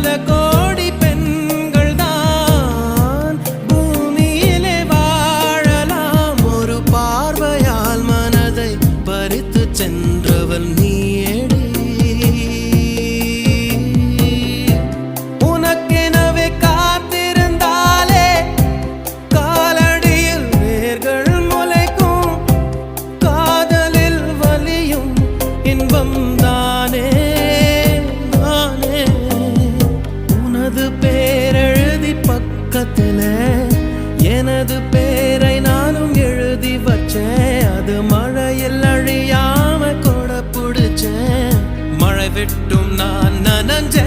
பல கோடி பெண்கள் தான் பூமியிலே வாழலாம். ஒரு பார்வையால் மனதை பறித்து சென்றவள் நீயேடி. உனக்கெனவே காத்திருந்தாலே காலடியில் வேர்கள் முளைக்கும். காதலில் வலியும் இன்பம் தானே தானே. உனது பேரெழுதி பக்கத்துல எனது பேரை நானும் எழுதி வச்சேன். அது மழையில் அழியாம கொடை பிடிச்சேன். மழை விட்டும் நான் நனஞ்சேன்.